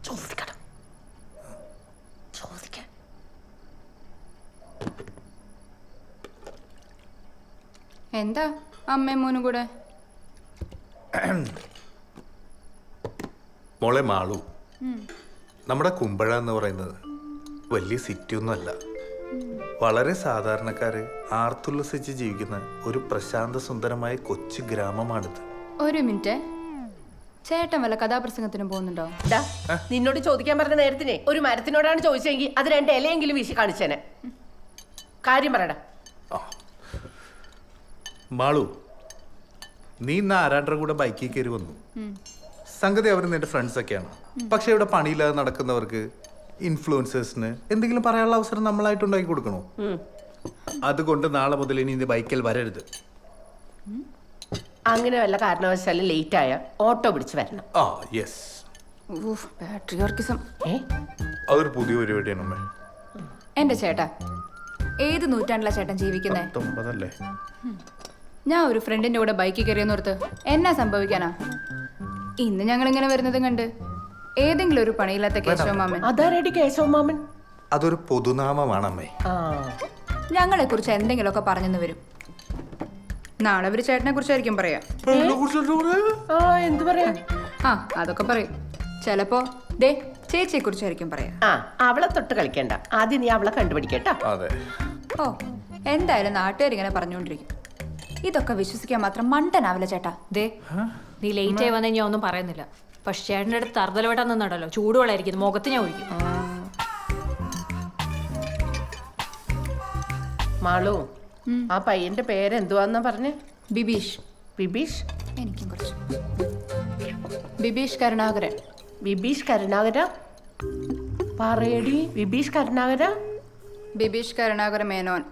ചോദിക്കണം. ചോദിക്കാൻ എന്താ അമ്മയും മോനും കൂടെ? മോളെ മാളു, നമ്മുടെ കുമ്പഴ എന്ന് പറയുന്നത് വലിയ സിറ്റി ഒന്നുമല്ല. വളരെ സാധാരണക്കാര് ആർത്തുല്ലസിച്ച് ജീവിക്കുന്ന ഒരു പ്രശാന്ത സുന്ദരമായ കൊച്ചു ഗ്രാമമാണിത്. ഒരു മിനിറ്റ്, ചേട്ടൻ വല്ല കഥാപ്രസംഗത്തിനും പോകുന്നുണ്ടോ? നിന്നോട് ചോദിക്കാൻ പറഞ്ഞ നേരത്തിനെ ഒരു മരത്തിനോടാണ് ചോദിച്ചെങ്കിൽ അത് 2 ഇലയെങ്കിലും വീശി കാണിച്ചേനെ. കാര്യം പറയടാ. മാളു, നീ ഇന്ന് ആരാണ്ടരുടെ കൂടെ ബൈക്കിൽ കയറി വന്നു. സംഗതി അവർ നിന്റെ ഫ്രണ്ട്സ് ഒക്കെയാണ്. പക്ഷെ ഇവിടെ പണിയില്ലാതെ നടക്കുന്നവർക്ക്, ഇൻഫ്ലുവൻസേഴ്സിന് എന്തെങ്കിലും പറയാനുള്ള അവസരം നമ്മളായിട്ട് ഉണ്ടാക്കി കൊടുക്കണോ? അതുകൊണ്ട് നാളെ മുതൽ ഇനി ഇത് ബൈക്കിൽ വരരുത്. അങ്ങനെ വല്ല കാരണവശാലും ലേറ്റ് ആയ ഓട്ടോ പിടിച്ച് വരണം. അതൊരു പുതിയ പരിപാടിയാണ് അമ്മേ. എന്റെ ചേട്ടാ, ഏത് നൂറ്റാണ്ടിലാ ചേട്ടൻ ജീവിക്കുന്നേ? 19 ഞാൻ ഒരു ഫ്രണ്ടിന്റെ കൂടെ ബൈക്കിൽ കയറിയെന്നോർത്ത് എന്നാ സംഭവിക്കാനാ? ഇന്ന് ഞങ്ങൾ ഇങ്ങനെ വരുന്നതും കണ്ട് ഏതെങ്കിലും ഒരു പണിയില്ലാത്ത കേശവമാമൻ. അതാരടി കേശവമാമൻ? അതൊരു പൊതുനാമമാണ് അമ്മേ. ഞങ്ങളെ കുറിച്ച് എന്തെങ്കിലുമൊക്കെ പറഞ്ഞെന്ന് വരും. നാളെ അവര് ചേട്ടനെ കുറിച്ചായിരിക്കും പറയാ. എന്ത് പറയാ? അതൊക്കെ പറയും. ചിലപ്പോ ദേ ചേച്ചിയെ കുറിച്ചായിരിക്കും പറയാ. അവളെ തൊട്ട് കളിക്കണ്ട, ആദ്യം നീ അവളെ കണ്ടുപിടിക്കട്ടോ. ഓ, എന്തായാലും നാട്ടുകാരിങ്ങനെ പറഞ്ഞുകൊണ്ടിരിക്കും. ഇതൊക്കെ വിശ്വസിക്കാൻ മാത്രം മണ്ടനാവില്ല ചേട്ടാ. ദേ, നീ ലേറ്റ് ആയി വന്ന ഞാൻ ഒന്നും പറയുന്നില്ല. പക്ഷെ ചേട്ടൻ്റെ അടുത്ത് തറുതലവട്ടം നിന്നുണ്ടല്ലോ, ചൂടുവെള്ളമായിരിക്കും മുഖത്ത് ഞാൻ ഒഴിക്കും. മാളു, ആ പയ്യന്റെ പേരെന്തുവാന്നാ പറഞ്ഞേ? ബിബീഷ്. ബിബീഷ്? എനിക്കും കുറച്ച്. ബിബീഷ് കരുണാകരൻ. ബിബീഷ് കരുണാകര? പറയടി, ബിബീഷ് കരുണാകര? ബിബീഷ് കരുണാകര മേനോൻ.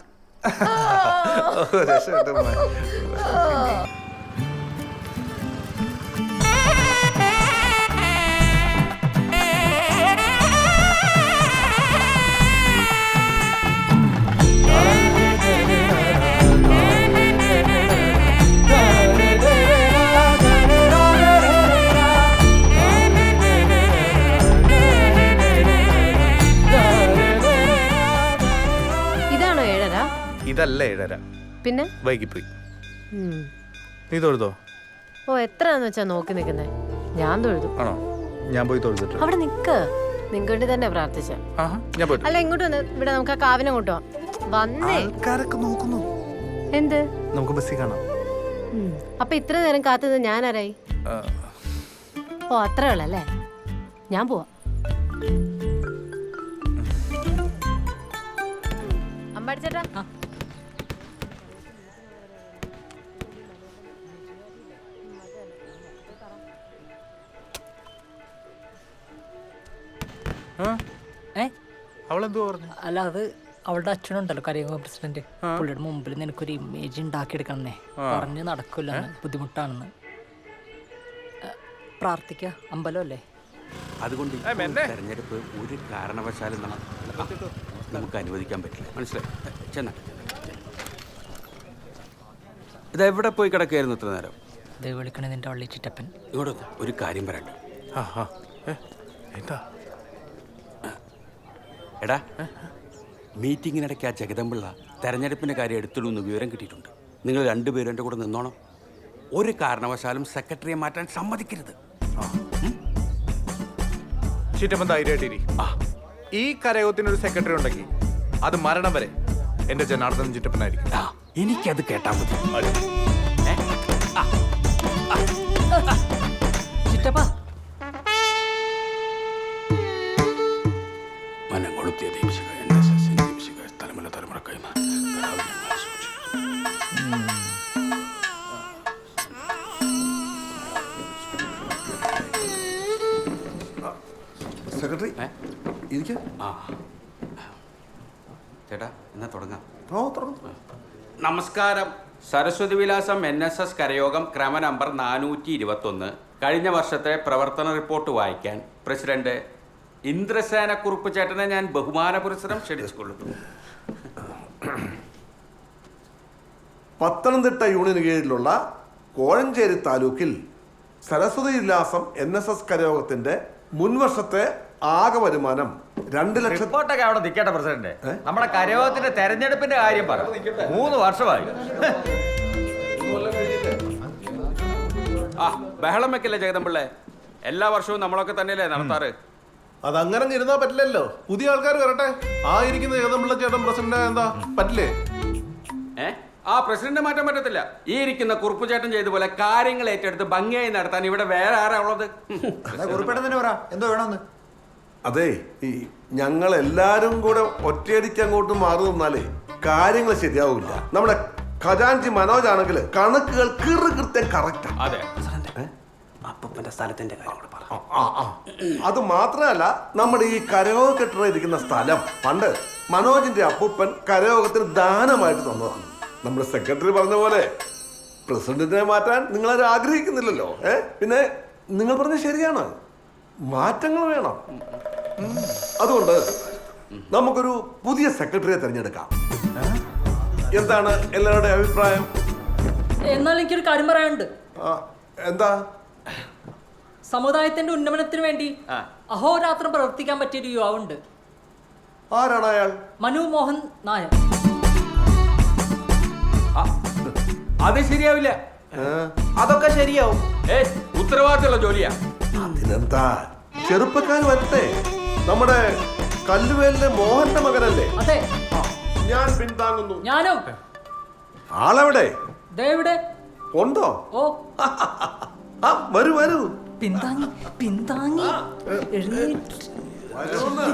ഇതല്ല 7:30. പിന്നെ വൈകിപ്പോയി. നീ തൊഴുതോ? ഓ, എത്രയാന്ന് വെച്ചാ നോക്കി നിൽക്കുന്നേ? ഞാൻ തൊഴുതു. ആണോ? ഞാൻ പോയി തൊഴുതിട്ട്. അവിടെ നിക്ക്, നിങ്ങൾക്ക് വേണ്ടി തന്നെ പ്രാർത്ഥിച്ച. അല്ല, ഇങ്ങോട്ട് വന്ന് ഇവിടെ നമുക്ക് ആ കാവിനെ കൊണ്ടോ വന്നേ. ആൾക്കാരൊക്കെ നോക്കുന്നു. എന്ത്? നമുക്ക് ബസ്സിൽ കാണാം. അപ്പൊ ഇത്ര നേരം കാത്തുനിന്ന് ഞാൻ ആരായി? ഓ, അത്രേ ഉള്ളല്ലേ? ഞാൻ പോവാ. അമ്പടിച്ചേട്ടാ, അവളെന്തോ പറഞ്ഞു? അല്ല, അത് അവളുടെ അച്ഛനുണ്ടല്ലോ, കരയോഗ പ്രസിഡന്റ്, പുള്ളിയുടെ മുമ്പിൽ നിനക്കൊരു ഇമേജ് ഉണ്ടാക്കിയെടുക്കണേ. പറഞ്ഞ് നടക്കില്ല, ബുദ്ധിമുട്ടാണെന്ന്. പ്രാർത്ഥിക്ക, അമ്പലമല്ലേ. അതുകൊണ്ട് തെരഞ്ഞെടുപ്പ് ഒരു കാരണവശാലും നമുക്ക് അനുവദിക്കാൻ പറ്റില്ല. മനസ്സിലായി? ചെന്ന ഇതെവിടെ പോയി കിടക്കുകയായിരുന്നു ഇത്ര നേരം? വിളിക്കണേ നിന്റെ വള്ളി ചിറ്റപ്പൻ. ഇങ്ങോട്ട് ഒരു കാര്യം പറയണ്ട. എടാ, മീറ്റിങ്ങിനിടയ്ക്ക് ആ ജഗദമ്പിള്ള തെരഞ്ഞെടുപ്പിൻ്റെ കാര്യം എടുത്തിടുമെന്ന് വിവരം കിട്ടിയിട്ടുണ്ട്. നിങ്ങൾ 2 പേരും എൻ്റെ കൂടെ നിന്നോണം. ഒരു കാരണവശാലും സെക്രട്ടറിയെ മാറ്റാൻ സമ്മതിക്കരുത്. ചിറ്റപ്പൻ ധൈര്യമായിട്ടിരി. ഈ കരയോഗത്തിനൊരു സെക്രട്ടറി ഉണ്ടെങ്കിൽ അത് മരണം വരെ എന്റെ ജനാർദ്ദൻ ചിറ്റപ്പനായിരിക്കും. എനിക്കത് കേട്ടാ മതി. ചിറ്റപ്പ, മനം കൊളുത്തിയ ദീപിക NSS ദീപിക തലമുറ തലമുറക്കായി സെക്രട്ടറി ഇരിക്ക. ചേട്ടാ, എന്നാ തുടങ്ങാം. നമസ്കാരം. സരസ്വതി വിലാസം NSS കരയോഗം ക്രമ നമ്പർ 421 കഴിഞ്ഞ വർഷത്തെ പ്രവർത്തന റിപ്പോർട്ട് വായിക്കാൻ പ്രസിഡന്റ് ഇന്ദ്രസേനക്കുറുപ്പ് ചേട്ടനെ ഞാൻ ബഹുമാന പുരസ്സരം ക്ഷണിച്ചുകൊള്ളുന്നു. പത്തനംതിട്ട യൂണിയന് കീഴിലുള്ള കോഴഞ്ചേരി താലൂക്കിൽ സരസ്വതി വിലാസം NSS കരയോഗത്തിന്റെ മുൻവർഷത്തെ ആകെ വരുമാനം 2 ലക്ഷം. റിപ്പോർട്ടൊക്കെ അവിടെ നിൽക്കട്ടെ പ്രസിഡന്റ്. നമ്മുടെ കരയോഗത്തിന്റെ തെരഞ്ഞെടുപ്പിന്റെ കാര്യം പറ. 3 വർഷമായി. ആ ബഹളം വെക്കല്ലേ ജഗദമ്പിള്ളേ. എല്ലാ വർഷവും നമ്മളൊക്കെ തന്നെയല്ലേ നടത്താറ്. അതങ്ങനെ ഇരുന്നാ പറ്റില്ലല്ലോ. പുതിയ ആൾക്കാർ വരട്ടെ. ആ ഇരിക്കുന്ന ജഗദമ്പിള്ള ചേട്ടൻ പ്രസിഡന്റ് എന്താ പറ്റില്ലേ? ആ പ്രസിഡന്റ് മാറ്റാൻ പറ്റത്തില്ല. ഈ ഇരിക്കുന്ന കുറുപ്പ് ചേട്ടൻ ചെയ്ത പോലെ കാര്യങ്ങൾ ഏറ്റെടുത്ത് ഭംഗിയായി നടത്താൻ ഇവിടെ വേറെ ആരാ ഉള്ളത്? എന്തോ വേണമെന്ന്. അതെ, ഈ ഞങ്ങൾ എല്ലാരും കൂടെ ഒറ്റയടിക്ക് അങ്ങോട്ട് മാറി നിന്നാലേ കാര്യങ്ങൾ ശരിയാവില്ല. നമ്മുടെ ഖജാൻജി മനോജ് ആണെങ്കിൽ കണക്കുകൾ കൃത്യം കറക്റ്റാ. അതെ, അത് മാത്രമല്ല, നമ്മുടെ ഈ കരയോഗ കെട്ടിടം ഇരിക്കുന്ന സ്ഥലം പണ്ട് മനോജിന്റെ അപ്പൂപ്പൻ കരയോഗത്തിന് ദാനമായിട്ട് തന്നതാണ്. നമ്മുടെ സെക്രട്ടറി പറഞ്ഞ പോലെ പ്രസിഡന്റിനെ മാറ്റാൻ നിങ്ങളാരും ആഗ്രഹിക്കുന്നില്ലല്ലോ. പിന്നെ നിങ്ങൾ പറഞ്ഞ ശരിയാണ്, മാറ്റങ്ങൾ വേണം. അതുകൊണ്ട് നമുക്കൊരു പുതിയ സെക്രട്ടറിയെ തിരഞ്ഞെടുക്കാം. എന്താണ് എല്ലാവരുടെയും അഭിപ്രായം? എന്നാൽ എനിക്കൊരു കാര്യം പറയാനുണ്ട്. എന്താ? സമുദായത്തിന്റെ ഉന്നമനത്തിന് വേണ്ടി അഹോരാത്രം പ്രവർത്തിക്കാൻ പറ്റിയൊരു യുവാവുണ്ട്. ആരാണ് അയാൾ? മനു മോഹൻ നായർ. അത് ശരിയാവില്ല. അതൊക്കെ ശരിയാവും. ഉത്തരവാദിത്തമുള്ള ജോലിയാ. അതിനെന്താ, ചെറുപ്പക്കാർ വരട്ടെ. നമ്മുടെ കല്ലുവേലിലെ മോഹന്റെ മകനല്ലേ? അതെ, ഞാൻ പിന്താങ്ങുന്നു. ഞാനും. ആളെവിടെ? ദേവിടെ ഉണ്ടോ? ഓ വരൂ വരൂ. പിന്താങ്ങി പിന്താങ്ങി എഴുന്നേറ്റ്. വരൂന്ന്.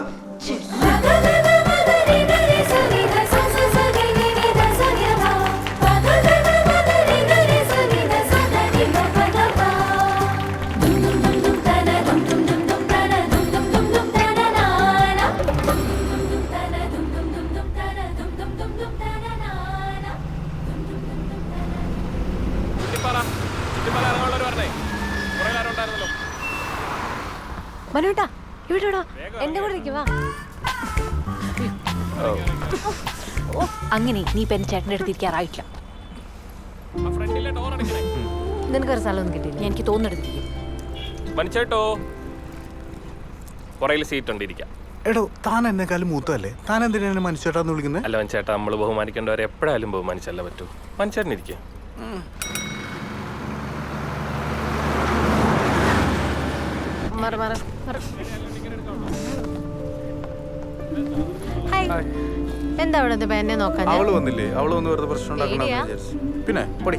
മനുട്ടാ ഇവിടെ എന്റെ കൂടെ ഇരിക്കുവാ. അങ്ങനെ നീ ഇപ്പൊ എന്റെ ചേട്ടൻ്റെ അടുത്ത് ഇരിക്കാറായിട്ടില്ല. നിനക്കൊരു സ്ഥലമൊന്നും കിട്ടിയില്ല. എനിക്ക് തോന്നെടുത്തിരിക്കും. മനുഷ്യേട്ടോ, പുറകിൽ സീറ്റ് ഉണ്ട്, ഇരിക്കാം. എടോ, താൻ എന്നെക്കാളും മൂത്തല്ലേ? താൻ എന്തിനാണ് മനുഷ്യേട്ടാന്ന് വിളിക്കുന്നത്? അല്ല മനുഷ്യേട്ടാ, നമ്മൾ ബഹുമാനിക്കേണ്ടവരെ എപ്പോഴായാലും ബഹുമാനിച്ചല്ല പറ്റൂ. മനുഷ്യേട്ടൻ ഇരിക്കുക. എന്താ അവിടെ എന്നെ നോക്കാൻ? അവള് വന്നില്ലേ? അവള് വന്ന് വെറുതെ പ്രശ്നം ഉണ്ടാക്കണമെന്ന് വിചാരിച്ചു. പിന്നെ പൊടി.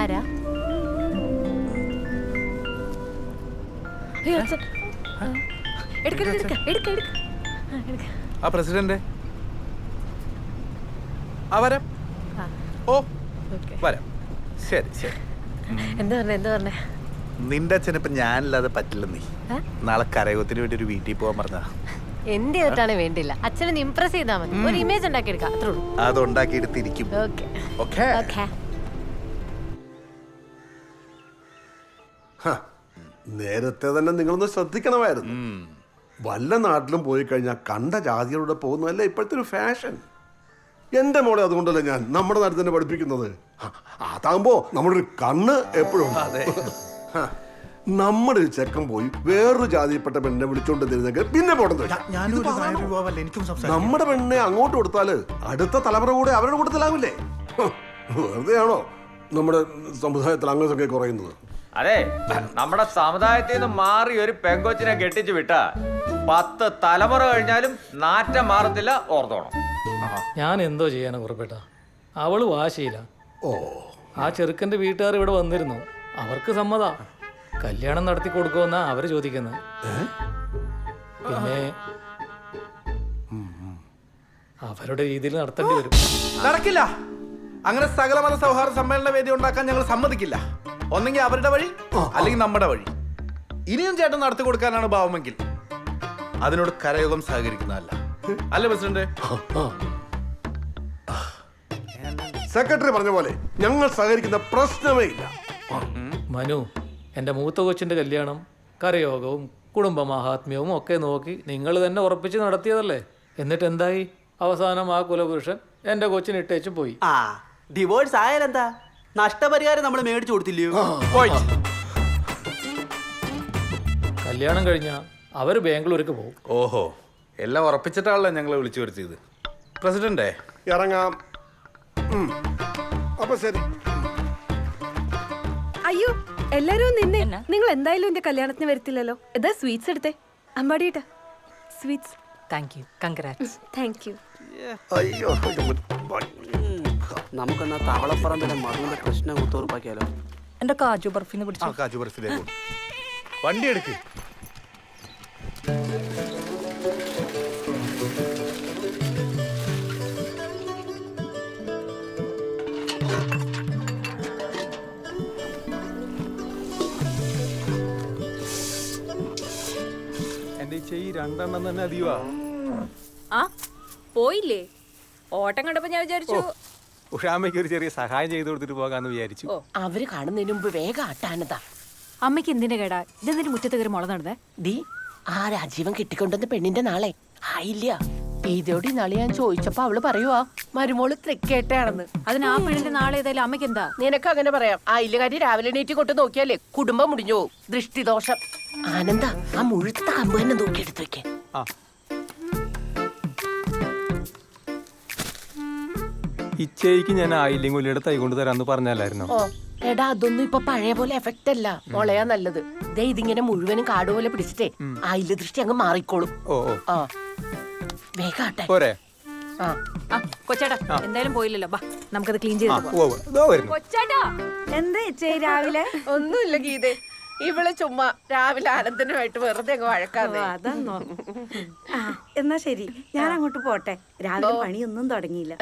ആരാ? ആ പ്രസിഡന്റ് വരാം. ഓ വരാം. ശരി ശരി. എന്താ പറഞ്ഞേ? നിന്റെ അച്ഛനിപ്പ ഞാനില്ലാതെ പറ്റില്ല. നീ നാളെ കരയോഗത്തിന് വേണ്ടി ഒരു വീട്ടിൽ പോകാൻ പറഞ്ഞാ. എന്ത് ചെയ്തിട്ടാണ് വേണ്ടില്ല. അച്ഛനെ ഇംപ്രസ് ചെയ്താൽ മതി. ഒരു ഇമേജ് ഉണ്ടാക്കിയെടുക്കാം, അത്രേ ഉള്ളൂ. അത് ഉണ്ടാക്കിയെടുത്തിരിക്കും. നേരത്തെ തന്നെ നിങ്ങളൊന്ന് ശ്രദ്ധിക്കണമായിരുന്നു. വല്ല നാട്ടിലും പോയി കഴിഞ്ഞാൽ കണ്ട ജാതികളുടെ പോകുന്നതല്ലേ ഇപ്പോഴത്തെ ഒരു ഫാഷൻ. എന്റെ മോളെ അതുകൊണ്ടല്ലേ ഞാൻ നമ്മുടെ നാട്ടിൽ തന്നെ പഠിപ്പിക്കുന്നത്. അതാകുമ്പോ നമ്മുടെ ഒരു കണ്ണ് എപ്പോഴും. നമ്മുടെ ഒരു ചെക്കൻ പോയി വേറൊരു ജാതിയിൽപ്പെട്ട പെണ്ണെ വിളിച്ചോണ്ട് തരുന്നെങ്കിൽ പിന്നെ പോട്ടെന്ന്. നമ്മുടെ പെണ്ണെ അങ്ങോട്ട് കൊടുത്താല് അടുത്ത തലമുറ കൂടെ അവരുടെ കൂട്ടത്തിലാവില്ലേ? വെറുതെയാണോ നമ്മുടെ സമുദായത്തിൽ അങ്ങനെയൊക്കെ കുറയുന്നത്? അതെ, നമ്മുടെ സമുദായത്തിൽ നിന്ന് മാറി ഒരു പെങ്കൊച്ചിനെ കെട്ടിച്ചു വിട്ട 10 തലമുറ കഴിഞ്ഞാലും നാറ്റം മാറത്തില്ല, ഓർത്തോണം. ഞാൻ എന്തോ ചെയ്യാനാ കുറിപ്പേട്ട. അവള് വാശിയില്ല. ആ ചെറുക്കന്റെ വീട്ടുകാർ ഇവിടെ വന്നിരുന്നു. അവർക്ക് സമ്മതാ. കല്യാണം നടത്തി കൊടുക്കുമെന്നാ അവര് ചോദിക്കുന്നത്. പിന്നെ അവരുടെ രീതിയിൽ നടത്തേണ്ടി വരും. നടക്കില്ല. അങ്ങനെ സകലമത സൗഹാർദ്ദ സമ്മേളന വേദി ഉണ്ടാക്കാൻ ഞങ്ങൾ സമ്മതിക്കില്ല. ഒന്നെങ്കിൽ അവരുടെ വഴി, അല്ലെങ്കിൽ നമ്മുടെ വഴി. ഇനിയും ചേട്ടൻ നടത്തി കൊടുക്കാനാണ് ഭാവമെങ്കിൽ അതിനോട് കരയോഗം സഹകരിക്കുന്നതല്ല. അല്ലേ പ്രസിഡന്റ്? സെക്രട്ടറി പറഞ്ഞ പോലെ ഞങ്ങൾ സഹകരിക്കുന്ന പ്രശ്നമേ ഇല്ല. മനു, എൻ്റെ മൂത്ത കൊച്ചിൻ്റെ കല്യാണം കരയോഗവും കുടുംബ മഹാത്മ്യവും ഒക്കെ നോക്കി നിങ്ങൾ തന്നെ ഉറപ്പിച്ച് നടത്തിയതല്ലേ? എന്നിട്ട് എന്തായി? അവസാനം ആ കുലപുരുഷൻ എൻ്റെ കൊച്ചിന് ഇട്ടേച്ചും പോയി. ഡിവോഴ്സ് ആയാലെന്താ? നഷ്ടപരിഹാരം നമ്മൾ മേടിച്ചു കൊടുത്തില്ലയോ? കല്യാണം കഴിഞ്ഞാൽ അവർ ബാംഗ്ലൂർക്ക് പോകും. ഓഹോ, എല്ലാം ഉറപ്പിച്ചിട്ടാണല്ലോ ഞങ്ങളെ വിളിച്ചു വരുത്തിയത്. പ്രസിഡന്റേ, ഇറങ്ങാം. അപ്പൊ ശരി. അയ്യോ, എല്ലാരും നിന്നെ. നിങ്ങൾ എന്തായാലും എന്റെ കല്യാണത്തിന് വരത്തില്ലല്ലോ. ഇതാ സ്വീറ്റ്സ് എടുത്തേ. അമ്പാടിയേട്ടാ sweets. Thank you, congrats. Thank you. അയ്യോ, നമുക്കെന്നാ തവളപ്പറമ്പിലെ മധുവിന്റെ പ്രശ്നം കുത്തുറപ്പാക്കിയാലോ? എന്റെ കാജു ബർഫിന്ന് ആ പിടിച്ചു. കാജു ബർഫിലേക്ക് കൊണ്ട്. വണ്ടി എടുക്ക്. എന്റെ ഈ രണ്ടെണ്ണം തന്നെ അധികമാ. ആ പോയില്ലേ? ഓട്ടം കണ്ടപ്പോ ഞാൻ വിചാരിച്ചു ഉഷാമ്മയ്ക്ക് ഒരു ചെറിയ സഹായം ചെയ്തു കൊടുത്തിട്ട് പോകാന്ന് വിചാരിച്ചു. അവര് കാണുന്നതിന് മുമ്പ് വേഗം ആട്ടാനതാ. അമ്മയ്ക്ക് എന്തിന്റെ കേടാ? ഇതെന്തിനു മുറ്റത്ത് കയറി മുള നടന്നേ? ഡി, ആ രാജീവൻ കിട്ടിക്കൊണ്ടുവന്ന പെണ്ണിന്റെ നാളെ ആയില്ല. ഇതോടെ നാളെ ഞാൻ ചോദിച്ചപ്പോ അവള് പറയുവാ മരുമോള് തൃക്കേട്ടയാണെന്ന്. അതിന് ആ പെണ്ണിന്റെ നാളെ ഏതായാലും അമ്മയ്ക്ക് എന്താ? നിനക്ക് അങ്ങനെ പറയാം. ആ ഇല്ലകാരി രാവിലെ എണീറ്റ് കൊണ്ട് നോക്കിയാലേ കുടുംബം മുടിഞ്ഞു പോകും. ദൃഷ്ടിദോഷം. ആനന്ദ, ആ മുഴുത്ത കമ്പ് തന്നെ നോക്കിയെടുത്ത് വെക്കേ. ഇച്ചയ്ക്ക് ഞാൻ ആയില്ലെങ്കിൽ ഉള്ളിയുടെ തൈ കൊണ്ട് തരാന്ന് പറഞ്ഞല്ലായിരുന്നോ? ഓ എടാ, അതൊന്നും ഇപ്പൊ പഴയ പോലെ എഫക്റ്റ് അല്ല. മുളയാ നല്ലത്. ദേ ഇതിങ്ങനെ മുഴുവനും കാട് പോലെ പിടിച്ചിട്ടേ ആയില്ല ദൃഷ്ടി അങ്ങ് മാറിക്കോളും. ആ വേഗാട്ടെ. പോരെ? കൊച്ചേട്ടാ എന്തായാലും പോയില്ലല്ലോ, ബാ നമുക്കത് ക്ലീൻ ചെയ്ത്. കൊച്ചാട്ടാ എന്താ ചേച്ചി രാവിലെ? ഒന്നുമില്ല ഗീതേ, ഇവള് ചുമ്മാ രാവിലെ ആനന്ദനുമായിട്ട് വെറുതെ അങ്ങ് വഴക്കാതെ. അതാന്നോ? എന്നാ ശരി, ഞാൻ അങ്ങോട്ട് പോട്ടെ. രാവിലെ പണിയൊന്നും തുടങ്ങിയില്ല.